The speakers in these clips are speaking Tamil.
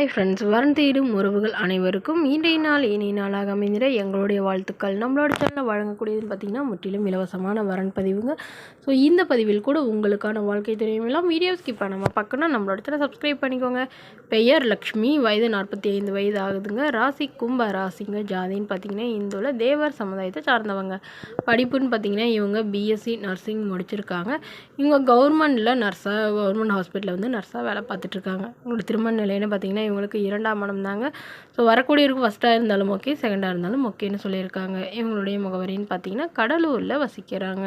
ஹாய் ஃப்ரெண்ட்ஸ், வரன் தேடும் உறவுகள் அனைவருக்கும் இன்றைய நாள் இனிய நாளாக அமைந்திட எங்களுடைய வாழ்த்துக்கள். நம்மளோட சேனலில் வழங்கக்கூடியதுன்னு பார்த்திங்கன்னா முற்றிலும் இலவசமான வரன் பதிவுங்க. ஸோ இந்த பதிவில் கூட உங்களுக்கான வாழ்க்கை துணையும் எல்லாம் வீடியோ ஸ்கிப் பண்ணாமல் பார்க்கணும். நம்மளோட சேனல் சப்ஸ்கிரைப் பண்ணிக்கோங்க. பெயர் லக்ஷ்மி, வயது 45 வயது ஆகுதுங்க. ராசி கும்ப ராசிங்க. ஜாதின்னு பார்த்திங்கன்னா இந்துல தேவர் சமுதாயத்தை சார்ந்தவங்க. படிப்புன்னு பார்த்திங்கன்னா இவங்க பிஎஸ்சி நர்சிங் முடிச்சிருக்காங்க. இவங்க கவர்மெண்ட் ஹாஸ்பிட்டலில் வந்து நர்ஸாக வேலை பார்த்துட்ருக்காங்க. உங்களோட திருமண நிலைன்னு பார்த்திங்கன்னா இவங்களுக்கு 2ஆம் மனம் தாங்க. ஸோ வரக்கூடியவருக்கு ஃபஸ்ட்டாக இருந்தாலும் ஓகே, செகண்டாக இருந்தாலும் ஓகேன்னு சொல்லியிருக்காங்க. இவங்களுடைய முகவரின்னு பார்த்திங்கன்னா கடலூரில் வசிக்கிறாங்க.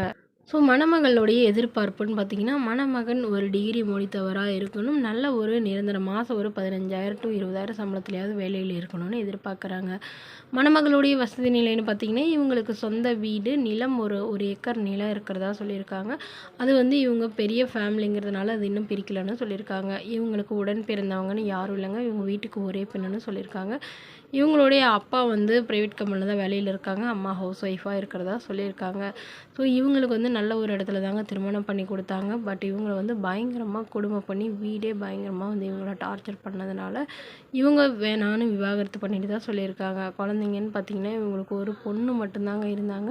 ஸோ மணமகளுடைய எதிர்பார்ப்புன்னு பார்த்திங்கன்னா மணமகன் ஒரு டிகிரி முடித்தவராக இருக்கணும். நல்ல ஒரு நிரந்தர மாதம் ஒரு 15,000 to 20,000 சம்பளத்துலையாவது வேலையில் இருக்கணும்னு எதிர்பார்க்குறாங்க. மணமகளுடைய வசதி நிலைன்னு பார்த்திங்கன்னா இவங்களுக்கு சொந்த வீடு, நிலம் ஒரு ஏக்கர் நிலம் இருக்கிறதா சொல்லியிருக்காங்க. அது வந்து இவங்க பெரிய ஃபேமிலிங்கிறதுனால அது இன்னும் பிரிக்கலன்னு சொல்லியிருக்காங்க. இவங்களுக்கு உடன் பிறந்தவங்கன்னு யாரும் இல்லைங்க. இவங்க வீட்டுக்கு ஒரே பெண்ணுன்னு சொல்லியிருக்காங்க. இவங்களுடைய அப்பா வந்து ப்ரைவேட் கம்பெனியில் தான் வேலையில் இருக்காங்க. அம்மா ஹவுஸ் ஒய்ஃபாக இருக்கிறதா சொல்லியிருக்காங்க. ஸோ இவங்களுக்கு வந்து நல்ல ஒரு இடத்துல தாங்க திருமணம் பண்ணி கொடுத்தாங்க. பட் இவங்களை வந்து பயங்கரமாக கொடுமை பண்ணி வீடே பயங்கரமாக வந்து இவங்கள டார்ச்சர் பண்ணதுனால இவங்க வேணான்னு விவாகரத்து பண்ணிட்டு தான் சொல்லியிருக்காங்க. குழந்தைங்கன்னு பார்த்திங்கன்னா இவங்களுக்கு ஒரு பொண்ணு மட்டும்தாங்க இருந்தாங்க.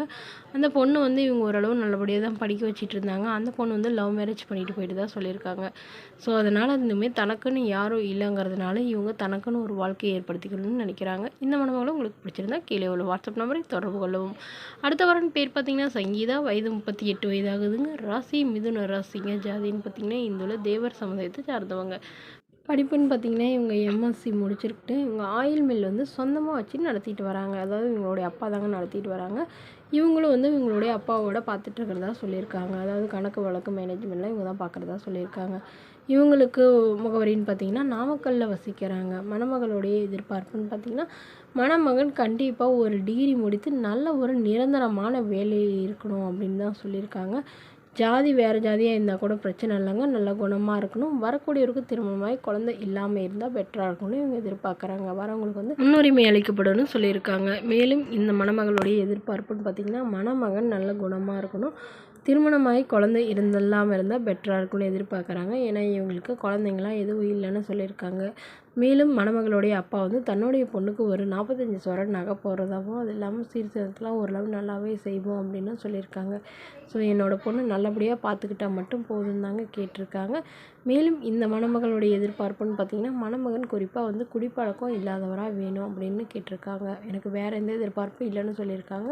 அந்த பொண்ணு வந்து இவங்க ஓரளவு நல்லபடியாக தான் படிக்க வச்சுட்டு இருந்தாங்க. அந்த பொண்ணு வந்து லவ் மேரேஜ் பண்ணிட்டு போயிட்டு தான் சொல்லியிருக்காங்க. ஸோ அதனால் இந்தமாரி தனக்குன்னு யாரும் இல்லைங்கிறதுனால இவங்க தனக்குன்னு ஒரு வாழ்க்கையை ஏற்படுத்திக்கணும்னு நினைக்கிறாங்க. இந்த மணமகளும் உங்களுக்கு பிடிச்சிருந்தா கீழே உள்ள வாட்ஸ்அப் நம்பரை தொடர்பு கொள்ளவும். அடுத்த வரன் பேர் பார்த்திங்கன்னா சங்கீதா, வயது 38 வயது ஆகுதுங்க. ராசி மிதுன ராசிங்க. ஜாதின்னு பார்த்திங்கன்னா இந்துல தேவர் சமுதாயத்தை சார்ந்தவங்க. படிப்புன்னு பார்த்திங்கன்னா இவங்க எம்எஸ்சி முடிச்சிருக்கிட்டு இவங்க ஆயில் மில் வந்து சொந்தமாக வச்சு நடத்திட்டு வராங்க. அதாவது இவங்களுடைய அப்பா தாங்க நடத்திட்டு வராங்க. இவங்களும் வந்து இவங்களுடைய அப்பாவோட பார்த்துட்டு இருக்கிறதா சொல்லியிருக்காங்க. அதாவது கணக்கு வழக்கு மேனேஜ்மெண்ட்லாம் இவங்க தான் பார்க்குறதா சொல்லியிருக்காங்க. இவங்களுக்கு முகவரின்னு பார்த்திங்கன்னா நாமக்கல்லில் வசிக்கிறாங்க. மணமகளுடைய எதிர்பார்ப்புன்னு பார்த்திங்கன்னா மணமகன் கண்டிப்பாக ஒரு டிகிரி முடித்து நல்ல ஒரு நிரந்தரமான வேலையில் இருக்கணும் அப்படின்னு தான் சொல்லியிருக்காங்க. ஜாதி வேறு ஜாதியாக இருந்தால் கூட பிரச்சனை இல்லைங்க. நல்ல குணமாக இருக்கணும். வரக்கூடியவருக்கு திருமணமாகி குழந்தை இல்லாமல் இருந்தால் பெட்டராக இருக்கணும்னு இவங்க எதிர்பார்க்குறாங்க. வரவங்களுக்கு வந்து முன்னுரிமை அளிக்கப்படணும்னு சொல்லியிருக்காங்க. மேலும் இந்த மணமகளுடைய எதிர்பார்ப்புன்னு பார்த்திங்கன்னா மணமகன் நல்ல குணமாக இருக்கணும். திருமணமாகி குழந்தை இல்லாமல் இருந்தால் பெட்டராக இருக்கும்னு எதிர்பார்க்குறாங்க. ஏன்னா இவங்களுக்கு குழந்தைங்களாம் எதுவும் இல்லைன்னு சொல்லியிருக்காங்க. மேலும் மணமகளுடைய அப்பா வந்து தன்னுடைய பொண்ணுக்கு ஒரு 45 சவரன் நகை போடுறதாகவும் அது இல்லாமல் சீர்திருத்தம்லாம் ஓரளவு நல்லாவே செய்வோம் அப்படின்னு சொல்லியிருக்காங்க. ஸோ என்னோடய பொண்ணு நல்லபடியாக பார்த்துக்கிட்டால் மட்டும் போதும் தாங்க கேட்டிருக்காங்க. மேலும் இந்த மணமகளுடைய எதிர்பார்ப்புன்னு பார்த்திங்கன்னா மணமகன் குறிப்பாக வந்து குடிப்பழக்கம் இல்லாதவராக வேணும் அப்படின்னு கேட்டிருக்காங்க. எனக்கு வேறு எந்த எதிர்பார்ப்பும் இல்லைன்னு சொல்லியிருக்காங்க.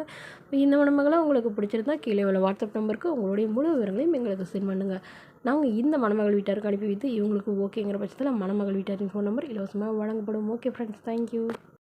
இந்த மணமகளை உங்களுக்கு பிடிச்சிருந்தா கீழே உள்ள வாட்ஸ்அப் நம்பருக்கு உங்களுடைய முழு விவரங்களையும் எங்களுக்கு சென்ட் பண்ணுங்கள். நாங்கள் இந்த மணமகள் வீட்டாருக்கு அனுப்பி வைத்து இவங்களுக்கு ஓகேங்கிற பட்சத்தில் மணமகள் வீட்டாரின் ஃபோன் நம்பர் இலவசமாக வழங்கப்படும். Okay friends, thank you.